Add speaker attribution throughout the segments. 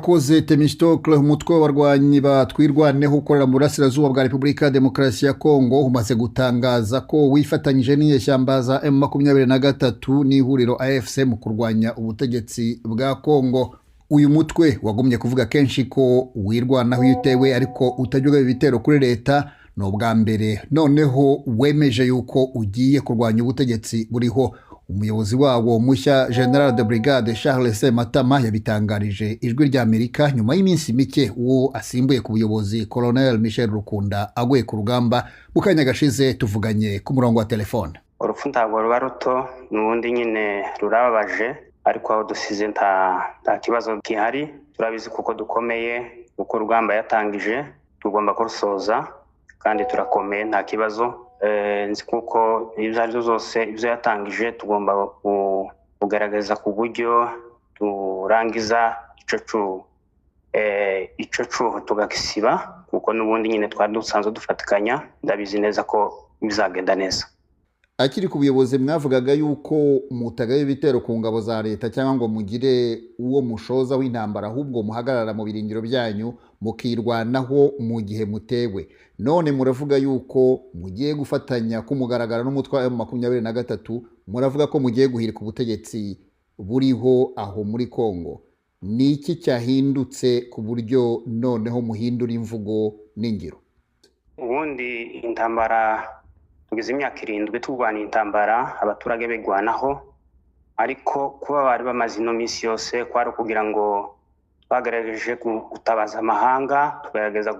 Speaker 1: urakoze Temistokle umutwe w'abarwanyi batwirwaneho ukorera mu burasirazuba bwa Repubulika ya Demokarasi ya Kongo umaze gutangaza ko wifatanyije n'inyeshyamba za M23 n'ihuriro AFC mu kurwanya ubutegetsi bwa Kongo. Uyu mutwe wagumye kuvuga kenshi ko wirwanaho utewe ariko utajyaga ibitero kuri leta no bwa mbere noneho wemeje yuko ugiye kurwanya ubutegetsi buriho. Umuyobozi wawo mushya General de Brigade Charles Sematama yabitangarije ijwi rya Amerika nyuma y'iminsi mike uwo asimbuye ku buyobozi Colonel Michel Rukunda agwe ku rugamba. Mukanya gashize tuvuganye ku murongo wa telefone.
Speaker 2: Urupfu ntabwo ruba ruto n'ubundi nyine rurababaje, ariko aho dusize nta kibazo gihari. Turabizi kuko dukomeye, uko urugamba yatangije tugomba kurusoza kandi turakomeye nta kibazo. Nzi kuko ibyo ari byo zose ibyo yatangije tugomba kugaragaza ku buryo turangiza ico cuho tugakisiba, kuko n'ubundi nyine twari dusanzwe dufatikanya. Ndabizi neza ko bizagenda neza.
Speaker 1: Akiri ku buyobozi mwavugaga yuko mutagaye ibitero ku ngabo za leta cyangwa ngo mugire uwo mushoza w'intambara, ahubwo muhagarara mu birindiro byanyu mukirwanaho mu gihe mutewe. None muravuga yuko mugiye gufatanya kumugaragara n'umutwe wa M23, muravuga ko mugiye guhirika ubutegetsi buriho aho muri Kongo. Ni iki cyahindutse ku buryo noneho muhindura imvugo n'ingiro?
Speaker 2: Ubundi intambara tugize imyaka 7 turwana intambara, abaturage begwanaho, ariko kuba bari bamaze ino minsi yose kwari kugira ngo twagerageje gutabaza amahanga, tugerageza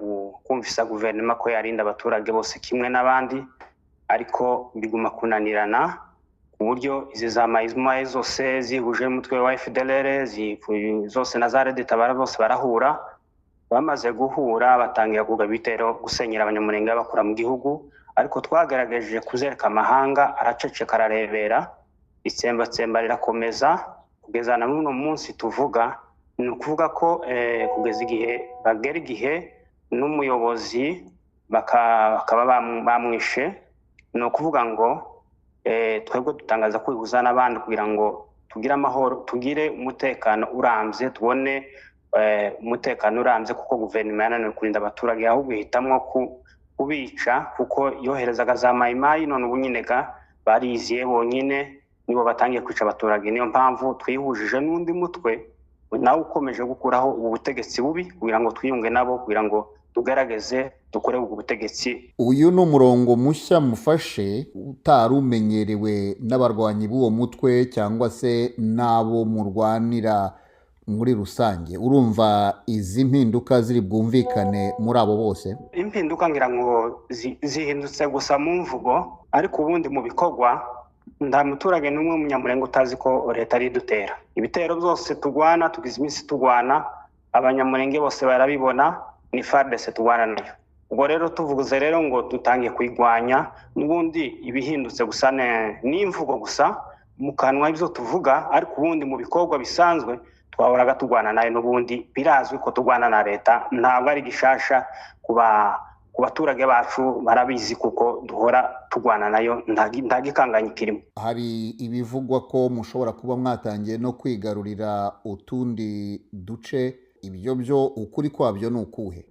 Speaker 2: kumvisa guverinoma ko yarinda abaturage bose kimwe n'abandi, ariko biguma kunanirana ku buryo izi zamayizuma zose zihuje umutwe wa FDLR zose na za Red Tabara bose barahura. Bamaze guhura batangira kuga bitero gusenyera abanyamurenge bakura mu gihugu, ariko twagerageje kuzereka amahanga araceceka ararebera. Itsembatsemba rirakomeza kugeza na n'uno munsi tuvuga. Ni ukuvuga ko kugeza igihe bagera igihe n'umuyobozi bakaba bamwishe. Ni ukuvuga ngo twebwe dutangaza kwihuza n'abandi kugira ngo tugire amahoro, tugire umutekano urambye, tubone umutekano urambye, kuko guverinoma yananiwe kurinda abaturage, ahubwo ihitamwo kubica kuko yoherezaga za mayimayi. None ubu nyine bariziye bonyine nibo batangiye kwica abaturage. Niyo mpamvu twihujije n'undi mutwe nawe ukomeje gukuraho ubu butegetsi bubi kugira ngo twiyunge nabo, kugira ngo tugerageze dukore ubu butegetsi.
Speaker 1: Uyu ni umurongo mushya mufashe utarumenyerewe n'abarwanyi b'uwo mutwe cyangwa se nabo murwanira muri rusange. Urumva izi mpinduka ziri bwumvikane muri abo bose?
Speaker 2: Impinduka ngira ngo zihindutse gusa mu mvugo, ariko ubundi mu bikorwa nta muturage n'umwe w'umunyamurenge utazi ko leta ari dutera. Ibitero byose tugwana, tugize iminsi tugwana, abanyamurenge bose barabibona, ni FARDC tugwana nayo. Ubwo rero tuvuze rero ngo dutangiye kwigwanya, n'ubundi ibihindutse gusa n'imvugo gusa mu kanwa ibyo tuvuga, ariko ubundi mu bikorwa bisanzwe twahoraga tugwana nayo. N'ubundi birazwi ko tugwana na leta, ntabwo ari gishasha ku baturage bacu, barabizi kuko duhora tugwana nayo, nta gikanganye kirimo.
Speaker 1: Hari ibivugwa ko mushobora kuba mwatangiye no kwigarurira utundi duce, ibyo byo ukuri kwabyo ni ukuhe?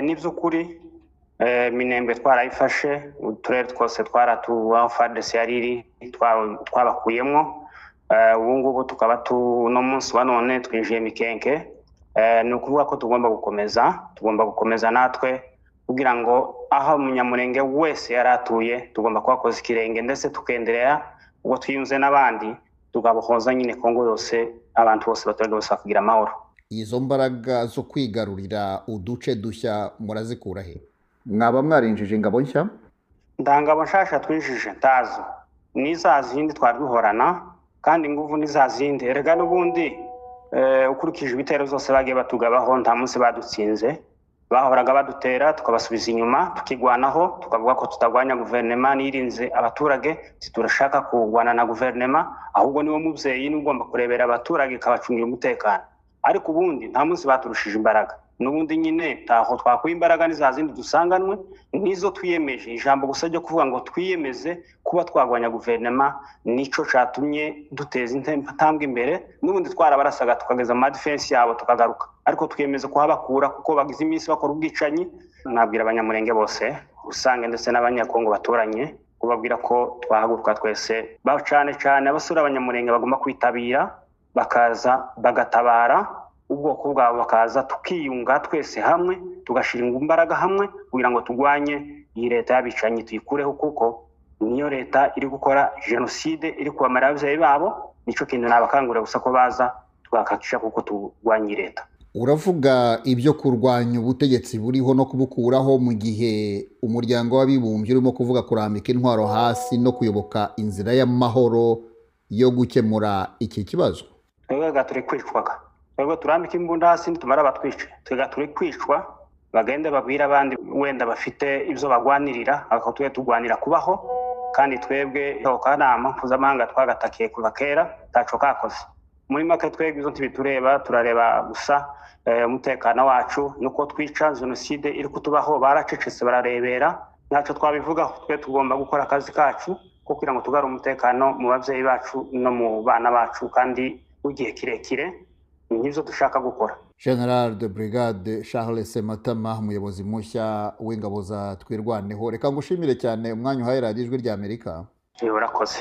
Speaker 2: Nivyo kuri. Minembwe twarayifashe, uturere twose aho FARDC yariri twabakuyemo. Ubu ngubu tukaba no munsi wa none twinjiye Mikenke. Ni ukuvuga ko tugomba gukomeza natwe kugira ngo aho umunyamurenge wese yaratuye tugomba kuhakoza ikirenge, ndetse tukenderera ubwo twiyunze n'abandi tugabohoza nyine Kongo yose, abantu bose baturage bose bakagira amahoro.
Speaker 1: Izo mbaraga zo kwigarurira uduce dushya murazikura he? Mwaba mwarinjije ingabo nshya?
Speaker 2: Ndangabo nshasha twinjije ntazo, ni za zindi twari duhorana, kandi inguvu ni za zindi. Erega n'ubundi ukurikije ibitero byose bagiye batugabaho nta munsi badutsinze. Bahoraga badutera tukabasubiza inyuma, tukigwanaho, tukavuga ko tutagwanya guverinoma nirinze abaturage, turashaka kugwana na guverinoma, ahubwo niwo muvyeyi n'ugomba kurebera abaturage kabacungira umutekano. Ariko ubundi nta munsi baturushije imbaraga. N'ubundi nyine taho twakuye imbaraga nizazindi dusanganwe, nizo twiyemeje. Ijambo gusa ryo kuvuga ngo twiyemeze kuba twagwanya guverinoma nico catumye duteza intambwe imbere. N'ubundi twarabarasaga tukageza mu defense yabo tukagaruka, ariko twemeza kuhabakura kuko bagize iminsi bakora ubwicanyi. Nabwira abanyamurenge bose usange ndetse n'abanyakongo baturanye kubabwira ko twahaguruka twese cyane cyane abasura abanyamurenge bagomba kwitabira bakaza bagatabara ubwoko bwabo, bakaza tukiyunga twese hamwe tugashira imbaraga hamwe kugira ngo tugwanye iyi leta y'abicanyi tuyikureho, kuko niyo leta iri gukora genocide, iri kubamara ababyeyi babo. Nico kintu nabakangurira gusa ko baza twakakisha kuko tugwanye leta.
Speaker 1: Uravuga ibyo kurwanya ubutegetsi buriho no kubukuraho mu gihe umuryango w'abibumbye urimo kuvuga kurambika intwaro hasi no kuyoboka inzira y'amahoro yo gukemura iki kibazo.
Speaker 2: Twebwe turi kwicwaga, twebwe turambika imbunda hasi nitumara batwice, twebwe turi kwicwa. Bagende babwira abandi wenda bafite ibyo bagwanirira, aho twe tugwanira kubaho, kandi twebwe kanama mpuzamahanga twagatakiye kuva kera taco kakoze. Muri make twebwe izo ntibitureba, turareba gusa umutekano wacu nuko twica genocide iri kutubaho. Baracecetse bararebera, ntacyo twabivugaho. Twe tugomba gukora akazi kacu ko kugira ngo tugare umutekano mu bavyeyi bacu no mu bana bacu, kandi ugiye kirekire nivyo dushaka gukora.
Speaker 1: General de Brigade Charles Sematama, umuyobozi mushya w'ingabo za Twirwaneho, reka ngushimire cyane umwanya uhaye Radio Ijwi ry'Amerika.
Speaker 2: Urakoze.